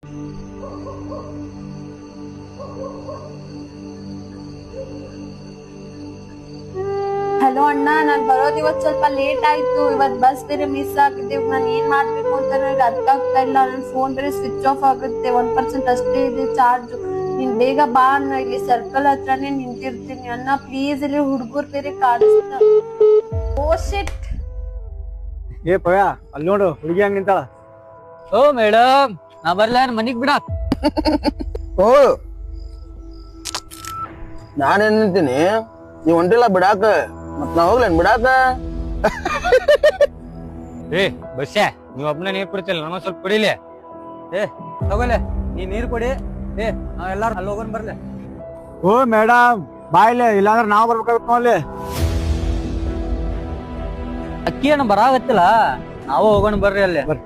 Hello ಅಣ್ಣ, ನಾನ್ ಬರೋದ್ ಇವತ್ ಸ್ವಲ್ಪ ಲೇಟ್ ಆಯ್ತು. ಇವತ್ ಬಸ್ ಬೇರೆ ಮಿಸ್ ಆಗಿದೆ. ನಾನ್ ಏನ್ ಮಾಡ್ಬೇಕು ಅಂತ ನನಗೆ ಅರ್ಥ ಆಗ್ತಾ ಇಲ್ಲ. ನನ್ ಫೋನ್ ಬೇರೆ ಸ್ವಿಚ್ ಆಫ್ ಆಗುತ್ತೆ. 1% ಅಷ್ಟೇ ಇದೆ ಚಾರ್ಜ್. ನೀನ್ ಬೇಗ ಬಾ ಅಣ್ಣ, ಇಲ್ಲಿ ಸರ್ಕಲ್ ಹತ್ರನೇ ನಿಂತಿರ್ತೀನಿ ಅಣ್ಣ. ಪ್ಲೀಸ್, ಇಲ್ಲಿ ಹುಡ್ಗೂರ್ ಬೇರೆ ಕಾಣಿಸ್ತಾ. ಓ ಶಿಟ್. ಏ ಪವ್ಯ, ಅಲ್ಲಿ ನೋಡು ಹುಡುಗಿ ಹಂಗ ನಿಂತಾಳ. ಓ ಮೇಡಮ್, ನಾ ಬರ್ಲ ಮನಿಗ್ ಬಿಡ. ಓ ನಾನೇನ್ ನಿಂತೀನಿ, ನೀವ್ ಹೊಂಟಿಲ್ಲ ಬಿಡಾಕ. ಮತ್ ನಾ ಹೋಗ್ಲೇನ್ ಬಿಡಾಕ? ಏ ಬಸ್ಸೆ, ನೀವ್ ಒಬ್ನ ನೀರ್ ಕುಡಿತಿಲ್ಲ, ನಮ್ಮ ಸ್ವಲ್ಪ ಕುಡಿಲಿ. ಏ ತಗೋಲೆ, ನೀ ನೀರ್ ಕುಡಿ. ಏ ನಾವ್ ಎಲ್ಲಾರು ಅಲ್ಲಿ ಹೋಗೋನ್ ಬರ್ಲೆ. ಓ ಮೇಡಮ್ ಬಾಯ್ಲೆ, ಇಲ್ಲಾಂದ್ರೆ ನಾವ್ ಬರ್ಬೇಕಾಗತ್ತ ನೋಡ್ಲಿ. ಅಕ್ಕಿ ಏನು ಬರಾಗತ್ತಿಲ್ಲ, ನಾವು ಹೋಗೋಣ ಬರ್ರಿ ಅಲ್ಲಿ. ಬರ್ರಿ.